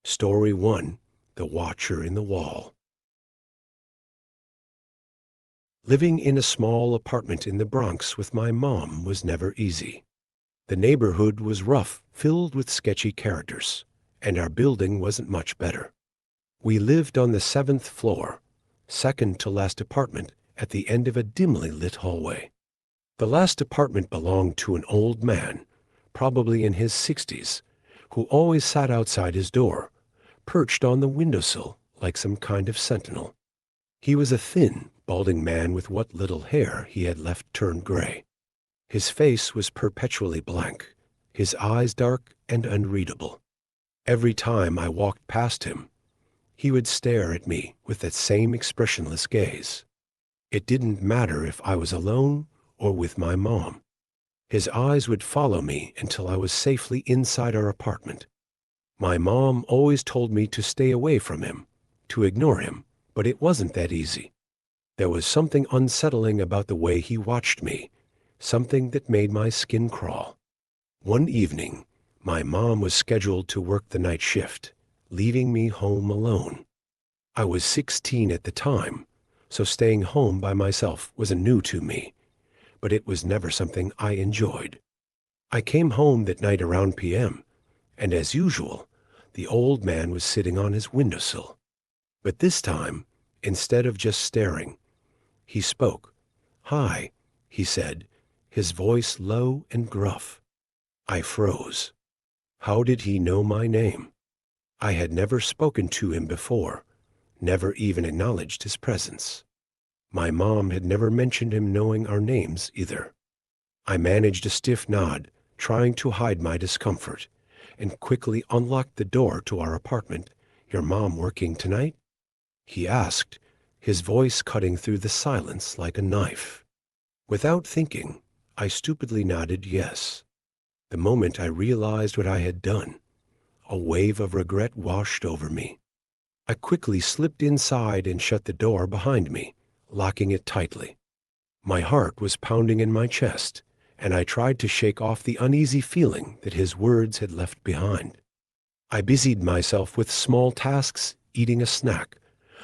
Story 1. The Watcher in the Wall. Living in a small apartment in the Bronx with my mom was never easy. The neighborhood was rough, filled with sketchy characters, and our building wasn't much better. We lived on the 7th floor, second to last apartment at the end of a dimly lit hallway. The last apartment belonged to an old man, probably in his 60s, who always sat outside his door, perched on the windowsill like some kind of sentinel. He was a thin, balding man with what little hair he had left turned gray. His face was perpetually blank, his eyes dark and unreadable. Every time I walked past him, he would stare at me with that same expressionless gaze. It didn't matter if I was alone or with my mom. His eyes would follow me until I was safely inside our apartment. My mom always told me to stay away from him, to ignore him, but it wasn't that easy. There was something unsettling about the way he watched me, something that made my skin crawl. One evening, my mom was scheduled to work the night shift, leaving me home alone. I was 16 at the time, so staying home by myself was new to me, but it was never something I enjoyed. I came home that night around p.m., and as usual, the old man was sitting on his windowsill. But this time, instead of just staring, he spoke. "Hi," he said, his voice low and gruff. I froze. How did he know my name? I had never spoken to him before, never even acknowledged his presence. My mom had never mentioned him knowing our names either. I managed a stiff nod, trying to hide my discomfort, and quickly unlocked the door to our apartment. "Your mom working tonight?" he asked, his voice cutting through the silence like a knife. Without thinking, I stupidly nodded yes. The moment I realized what I had done, a wave of regret washed over me. I quickly slipped inside and shut the door behind me, locking it tightly. My heart was pounding in my chest, and I tried to shake off the uneasy feeling that his words had left behind. I busied myself with small tasks, eating a snack,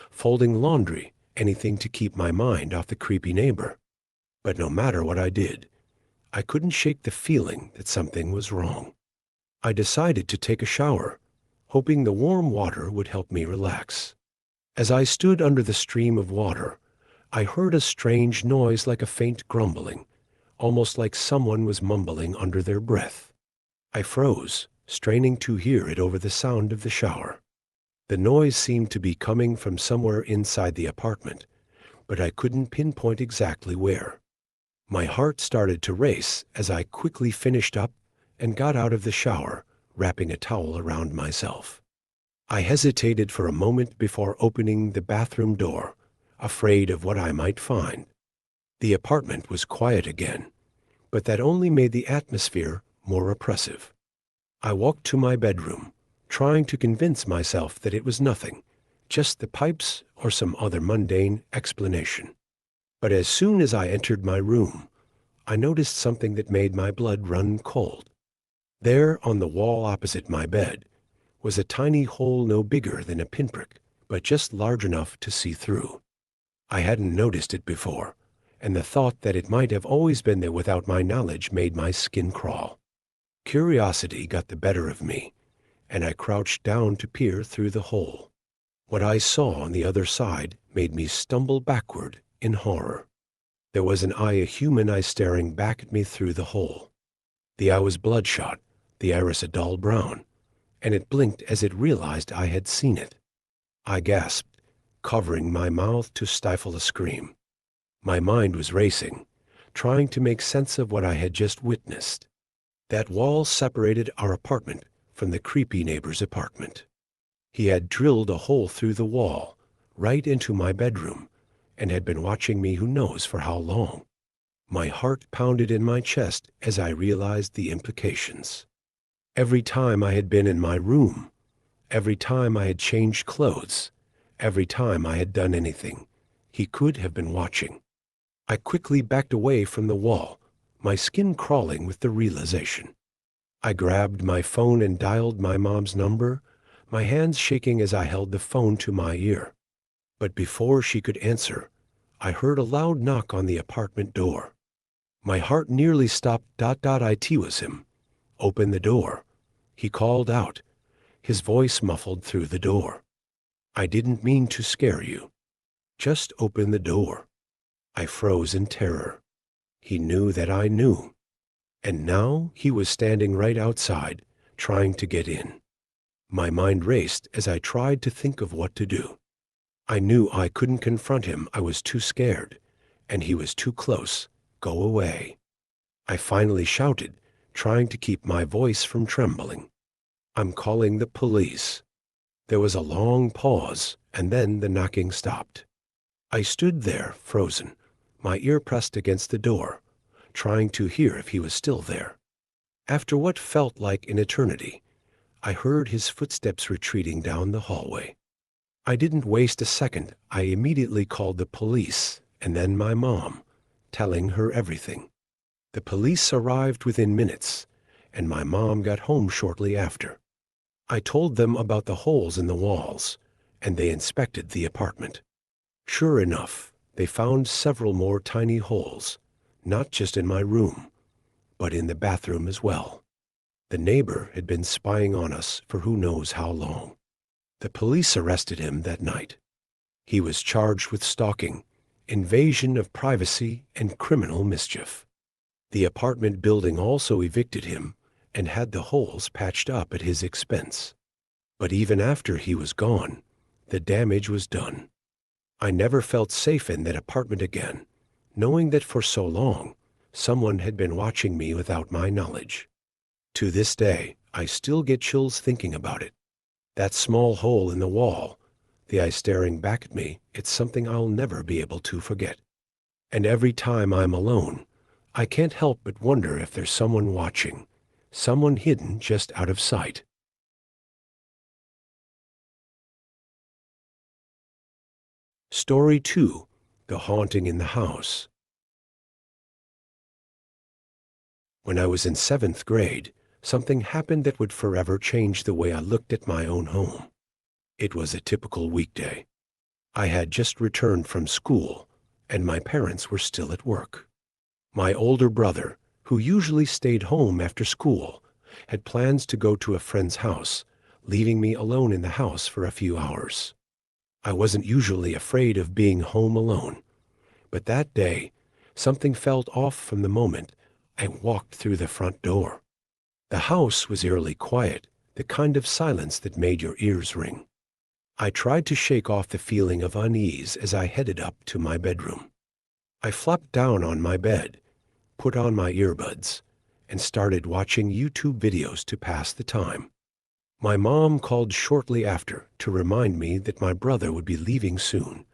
folding laundry, anything to keep my mind off the creepy neighbor. But no matter what I did, I couldn't shake the feeling that something was wrong. I decided to take a shower, hoping the warm water would help me relax. As I stood under the stream of water, I heard a strange noise like a faint grumbling, almost like someone was mumbling under their breath. I froze, straining to hear it over the sound of the shower. The noise seemed to be coming from somewhere inside the apartment, but I couldn't pinpoint exactly where. My heart started to race as I quickly finished up and got out of the shower, wrapping a towel around myself. I hesitated for a moment before opening the bathroom door, afraid of what I might find. The apartment was quiet again, but that only made the atmosphere more oppressive. I walked to my bedroom, trying to convince myself that it was nothing, just the pipes or some other mundane explanation. But as soon as I entered my room, I noticed something that made my blood run cold. There, on the wall opposite my bed, was a tiny hole no bigger than a pinprick, but just large enough to see through. I hadn't noticed it before, and the thought that it might have always been there without my knowledge made my skin crawl. Curiosity got the better of me, and I crouched down to peer through the hole. What I saw on the other side made me stumble backward in horror. There was an eye, a human eye, staring back at me through the hole. The eye was bloodshot, the iris a dull brown, and it blinked as it realized I had seen it. I gasped, covering my mouth to stifle a scream. My mind was racing, trying to make sense of what I had just witnessed. That wall separated our apartment from the creepy neighbor's apartment. He had drilled a hole through the wall, right into my bedroom, and had been watching me who knows for how long. My heart pounded in my chest as I realized the implications. Every time I had been in my room, every time I had changed clothes, every time I had done anything, he could have been watching. I quickly backed away from the wall, my skin crawling with the realization. I grabbed my phone and dialed my mom's number, my hands shaking as I held the phone to my ear. But before she could answer, I heard a loud knock on the apartment door. My heart nearly stopped. It was him. Open the door, he called out, his voice muffled through the door. I didn't mean to scare you. Just open the door. I froze in terror. He knew that I knew. And now he was standing right outside, trying to get in. My mind raced as I tried to think of what to do. I knew I couldn't confront him. I was too scared, and he was too close. Go away. I finally shouted, trying to keep my voice from trembling. I'm calling the police. There was a long pause, and then the knocking stopped. I stood there, frozen, my ear pressed against the door, trying to hear if he was still there. After what felt like an eternity, I heard his footsteps retreating down the hallway. I didn't waste a second. I immediately called the police, and then my mom, telling her everything. The police arrived within minutes, and my mom got home shortly after. I told them about the holes in the walls, and they inspected the apartment. Sure enough, they found several more tiny holes, not just in my room, but in the bathroom as well. The neighbor had been spying on us for who knows how long. The police arrested him that night. He was charged with stalking, invasion of privacy, and criminal mischief. The apartment building also evicted him and had the holes patched up at his expense. But even after he was gone, the damage was done. I never felt safe in that apartment again, knowing that for so long, someone had been watching me without my knowledge. To this day, I still get chills thinking about it. That small hole in the wall, the eye staring back at me, it's something I'll never be able to forget. And every time I'm alone, I can't help but wonder if there's someone watching, someone hidden just out of sight. Story 2. The Haunting in the House. When I was in 7th grade, something happened that would forever change the way I looked at my own home. It was a typical weekday. I had just returned from school, and my parents were still at work. My older brother, who usually stayed home after school, had plans to go to a friend's house, leaving me alone in the house for a few hours. I wasn't usually afraid of being home alone, but that day, something felt off from the moment I walked through the front door. The house was eerily quiet, the kind of silence that made your ears ring. I tried to shake off the feeling of unease as I headed up to my bedroom. I flopped down on my bed, put on my earbuds, and started watching YouTube videos to pass the time. My mom called shortly after to remind me that my brother would be leaving soon,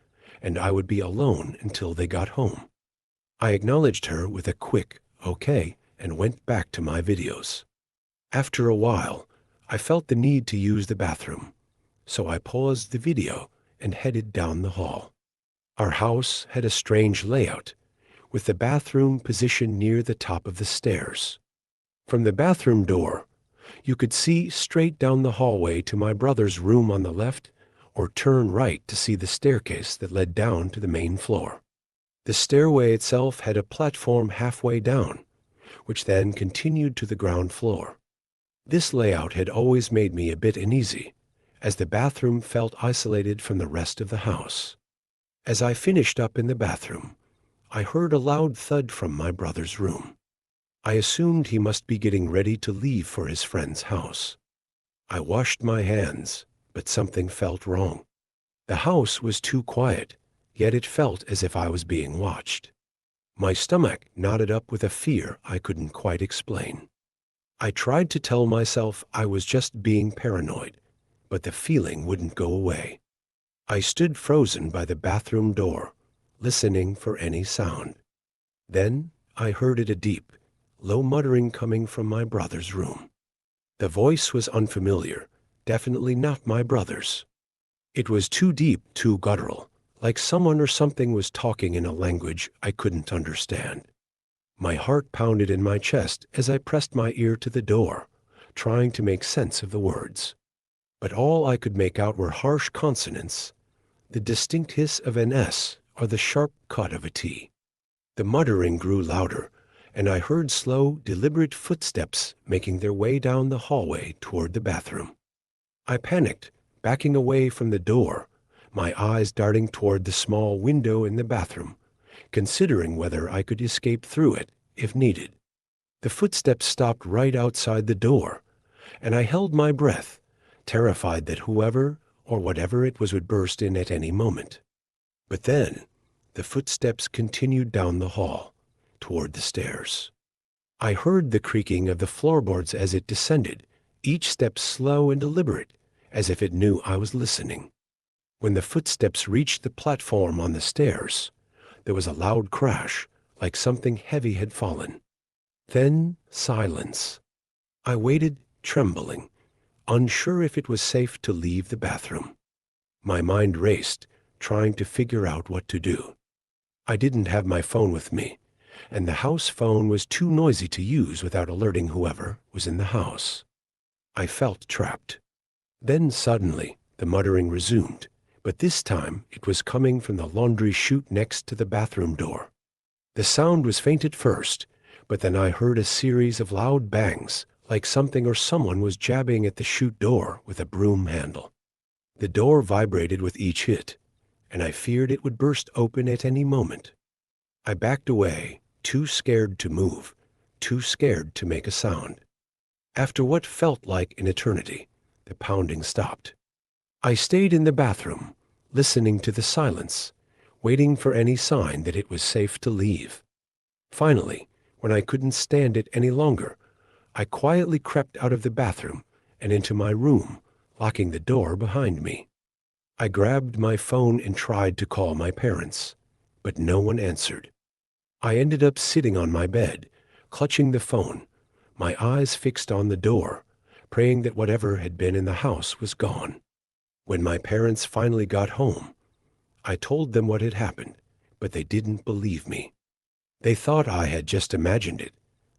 and I would be alone until they got home. I acknowledged her with a quick, okay, and went back to my videos. After a while, I felt the need to use the bathroom, so I paused the video and headed down the hall. Our house had a strange layout, with the bathroom positioned near the top of the stairs. From the bathroom door, you could see straight down the hallway to my brother's room on the left, or turn right to see the staircase that led down to the main floor. The stairway itself had a platform halfway down, which then continued to the ground floor. This layout had always made me a bit uneasy, as the bathroom felt isolated from the rest of the house. As I finished up in the bathroom, I heard a loud thud from my brother's room. I assumed he must be getting ready to leave for his friend's house. I washed my hands, but something felt wrong. The house was too quiet, yet it felt as if I was being watched. My stomach knotted up with a fear I couldn't quite explain. I tried to tell myself I was just being paranoid, but the feeling wouldn't go away. I stood frozen by the bathroom door, listening for any sound. Then I heard a deep, low muttering coming from my brother's room. The voice was unfamiliar, definitely not my brother's. It was too deep, too guttural, like someone or something was talking in a language I couldn't understand. My heart pounded in my chest as I pressed my ear to the door, trying to make sense of the words. but all I could make out were harsh consonants, the distinct hiss of an S or the sharp cut of a T. The muttering grew louder, and I heard slow, deliberate footsteps making their way down the hallway toward the bathroom. I panicked, backing away from the door, my eyes darting toward the small window in the bathroom, considering whether I could escape through it if needed. The footsteps stopped right outside the door, and I held my breath, terrified that whoever or whatever it was would burst in at any moment. But then, the footsteps continued down the hall, toward the stairs. I heard the creaking of the floorboards as it descended, each step slow and deliberate, as if it knew I was listening. When the footsteps reached the platform on the stairs, there was a loud crash, like something heavy had fallen. Then silence. I waited, trembling, unsure if it was safe to leave the bathroom. My mind raced, trying to figure out what to do. I didn't have my phone with me, and the house phone was too noisy to use without alerting whoever was in the house. I felt trapped. Then suddenly, the muttering resumed, but this time it was coming from the laundry chute next to the bathroom door. The sound was faint at first, but then I heard a series of loud bangs, like something or someone was jabbing at the chute door with a broom handle. The door vibrated with each hit, and I feared it would burst open at any moment. I backed away, too scared to move, too scared to make a sound. After what felt like an eternity, the pounding stopped. I stayed in the bathroom, listening to the silence, waiting for any sign that it was safe to leave. Finally, when I couldn't stand it any longer, I quietly crept out of the bathroom and into my room, locking the door behind me. I grabbed my phone and tried to call my parents, but no one answered. I ended up sitting on my bed, clutching the phone, my eyes fixed on the door, praying that whatever had been in the house was gone. When my parents finally got home, I told them what had happened, but they didn't believe me. They thought I had just imagined it,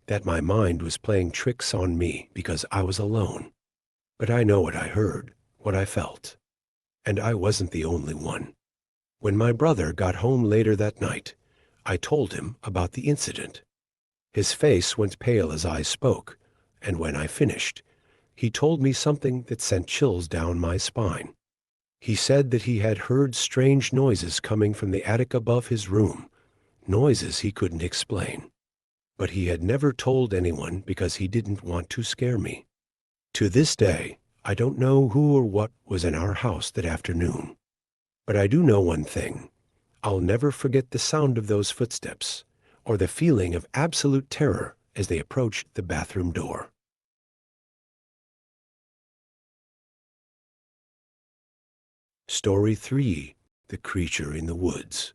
that my mind was playing tricks on me because I was alone. But I know what I heard, what I felt. And I wasn't the only one. When my brother got home later that night, I told him about the incident. His face went pale as I spoke, and when I finished, he told me something that sent chills down my spine. He said that he had heard strange noises coming from the attic above his room, noises he couldn't explain. But he had never told anyone because he didn't want to scare me. To this day, I don't know who or what was in our house that afternoon. But I do know one thing. I'll never forget the sound of those footsteps, or the feeling of absolute terror as they approached the bathroom door. Story 3. The Creature in the Woods.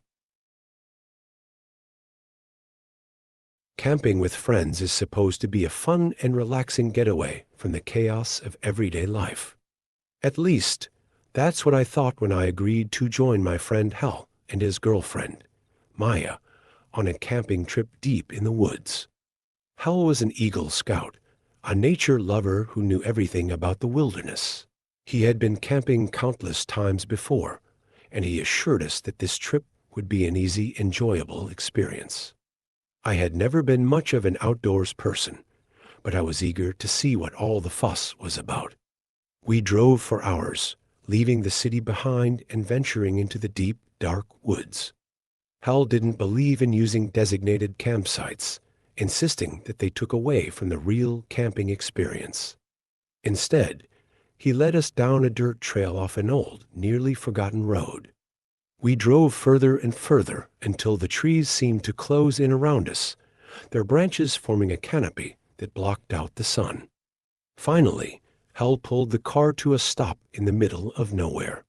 Camping with friends is supposed to be a fun and relaxing getaway from the chaos of everyday life. At least, that's what I thought when I agreed to join my friend Hal and his girlfriend, Maya, on a camping trip deep in the woods. Hal was an Eagle Scout, a nature lover who knew everything about the wilderness. He had been camping countless times before, and he assured us that this trip would be an easy, enjoyable experience. I had never been much of an outdoors person, but I was eager to see what all the fuss was about. We drove for hours, leaving the city behind and venturing into the deep, dark woods. Hal didn't believe in using designated campsites, insisting that they took away from the real camping experience. Instead, he led us down a dirt trail off an old, nearly forgotten road. We drove further and further until the trees seemed to close in around us, their branches forming a canopy that blocked out the sun. Finally, Hal pulled the car to a stop in the middle of nowhere.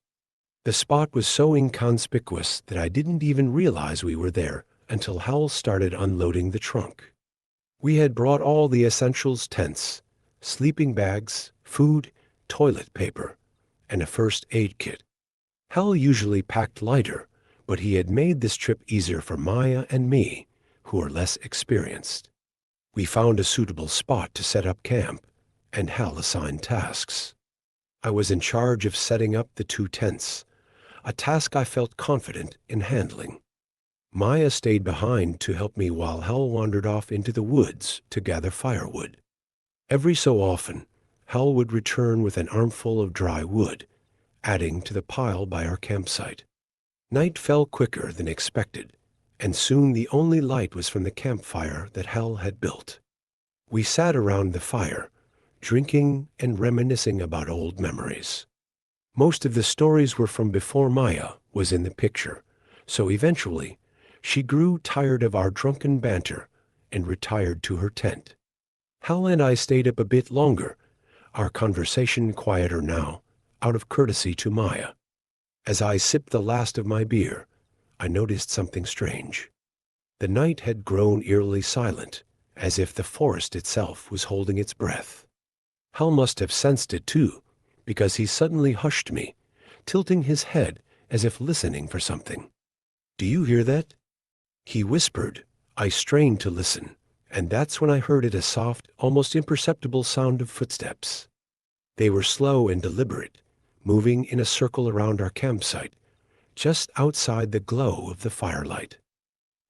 The spot was so inconspicuous that I didn't even realize we were there until Hal started unloading the trunk. We had brought all the essentials: tents, sleeping bags, food, toilet paper, and a first aid kit. Hal usually packed lighter, but he had made this trip easier for Maya and me, who are less experienced. We found a suitable spot to set up camp, and Hal assigned tasks. I was in charge of setting up the two tents, a task I felt confident in handling. Maya stayed behind to help me while Hal wandered off into the woods to gather firewood. Every so often, Hal would return with an armful of dry wood, adding to the pile by our campsite. Night fell quicker than expected, and soon the only light was from the campfire that Hal had built. We sat around the fire, drinking and reminiscing about old memories. Most of the stories were from before Maya was in the picture, so eventually she grew tired of our drunken banter and retired to her tent. Hal and I stayed up a bit longer, our conversation quieter now, out of courtesy to Maya. As I sipped the last of my beer, I noticed something strange. The night had grown eerily silent, as if the forest itself was holding its breath. Hal must have sensed it too, because he suddenly hushed me, tilting his head as if listening for something. "Do you hear that?" he whispered. I strained to listen, and that's when I heard it, a soft, almost imperceptible sound of footsteps. They were slow and deliberate, moving in a circle around our campsite, just outside the glow of the firelight.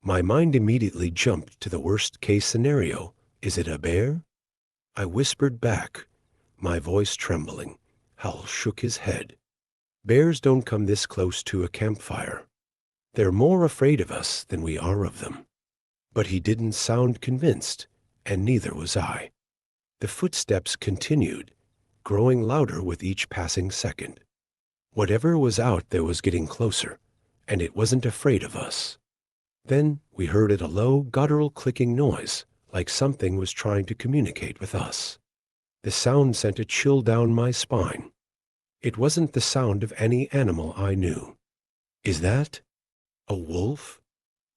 My mind immediately jumped to the worst-case scenario. Is it a bear? I whispered back, my voice trembling. Hal shook his head. Bears don't come this close to a campfire. They're more afraid of us than we are of them. But he didn't sound convinced, and neither was I. The footsteps continued, growing louder with each passing second. Whatever was out there was getting closer, and it wasn't afraid of us. Then we heard a low, guttural clicking noise, like something was trying to communicate with us. The sound sent a chill down my spine. It wasn't the sound of any animal I knew. "Is that a wolf?"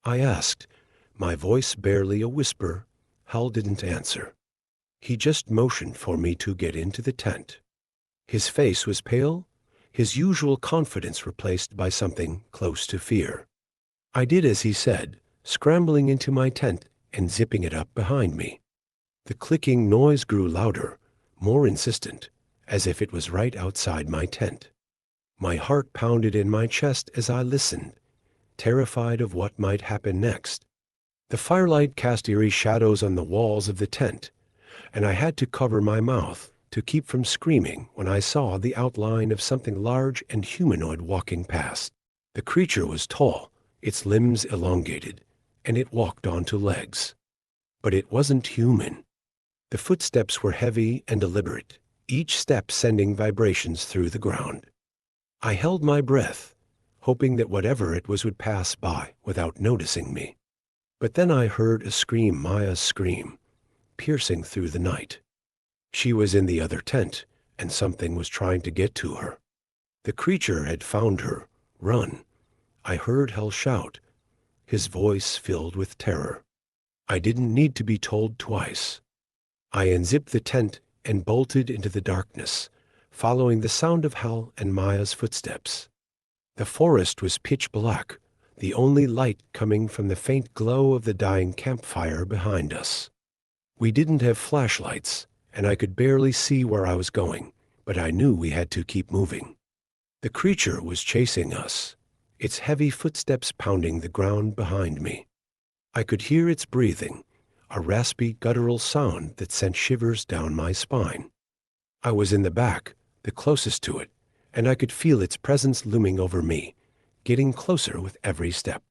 I asked, my voice barely a whisper. Hal didn't answer. He just motioned for me to get into the tent. His face was pale, his usual confidence replaced by something close to fear. I did as he said, scrambling into my tent and zipping it up behind me. The clicking noise grew louder, more insistent, as if it was right outside my tent. My heart pounded in my chest as I listened, terrified of what might happen next. The firelight cast eerie shadows on the walls of the tent, and I had to cover my mouth to keep from screaming when I saw the outline of something large and humanoid walking past. The creature was tall, its limbs elongated, and it walked on two legs. But it wasn't human. The footsteps were heavy and deliberate, each step sending vibrations through the ground. I held my breath, hoping that whatever it was would pass by without noticing me. But then I heard a scream, Maya's scream, piercing through the night. She was in the other tent, and something was trying to get to her. The creature had found her. "Run!" I heard Hal shout, his voice filled with terror. I didn't need to be told twice. I unzipped the tent and bolted into the darkness, following the sound of Hal and Maya's footsteps. The forest was pitch black, the only light coming from the faint glow of the dying campfire behind us. We didn't have flashlights, and I could barely see where I was going, but I knew we had to keep moving. The creature was chasing us, its heavy footsteps pounding the ground behind me. I could hear its breathing, a raspy, guttural sound that sent shivers down my spine. I was in the back, the closest to it, and I could feel its presence looming over me, getting closer with every step.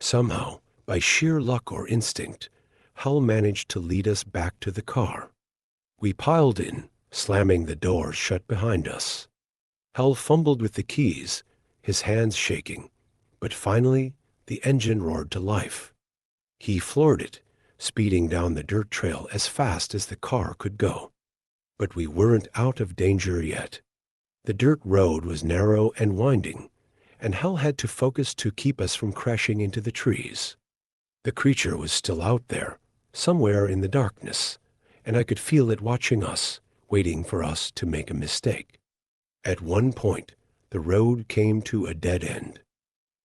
Somehow, by sheer luck or instinct, Hal managed to lead us back to the car. We piled in, slamming the doors shut behind us. Hal fumbled with the keys, his hands shaking, but finally the engine roared to life. He floored it, speeding down the dirt trail as fast as the car could go. But we weren't out of danger yet. The dirt road was narrow and winding, and Hal had to focus to keep us from crashing into the trees. The creature was still out there, somewhere in the darkness, and I could feel it watching us, waiting for us to make a mistake. At one point, the road came to a dead end.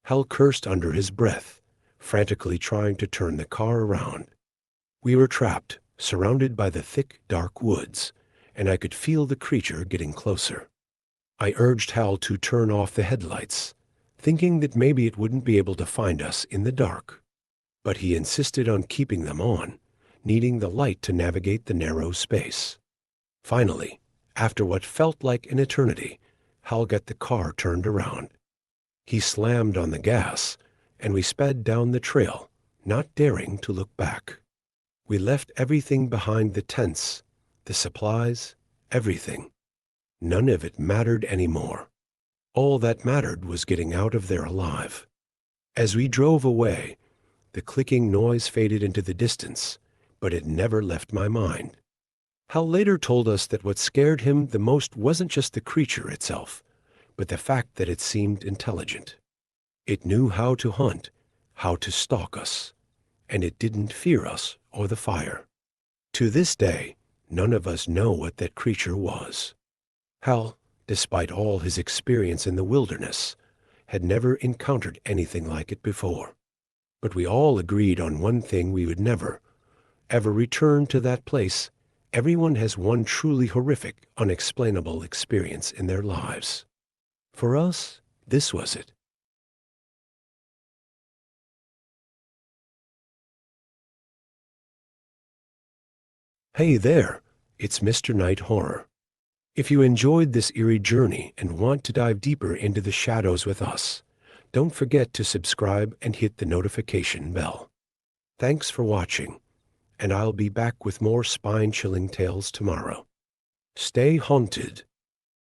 Hal cursed under his breath, frantically trying to turn the car around. We were trapped, surrounded by the thick, dark woods, and I could feel the creature getting closer. I urged Hal to turn off the headlights, thinking that maybe it wouldn't be able to find us in the dark. But he insisted on keeping them on, needing the light to navigate the narrow space. Finally, after what felt like an eternity, Hal got the car turned around. He slammed on the gas, and we sped down the trail, not daring to look back. We left everything behind: the tents, the supplies, everything. None of it mattered anymore. All that mattered was getting out of there alive. As we drove away, the clicking noise faded into the distance, but it never left my mind. Hal later told us that what scared him the most wasn't just the creature itself, but the fact that it seemed intelligent. It knew how to hunt, how to stalk us, and it didn't fear us or the fire. To this day, none of us know what that creature was. Hal, despite all his experience in the wilderness, had never encountered anything like it before. But we all agreed on one thing: we would never, ever return to that place. Everyone has one truly horrific, unexplainable experience in their lives. For us, this was it. Hey there, it's Mr. Night Horror. If you enjoyed this eerie journey and want to dive deeper into the shadows with us, don't forget to subscribe and hit the notification bell. Thanks for watching, and I'll be back with more spine-chilling tales tomorrow. Stay haunted.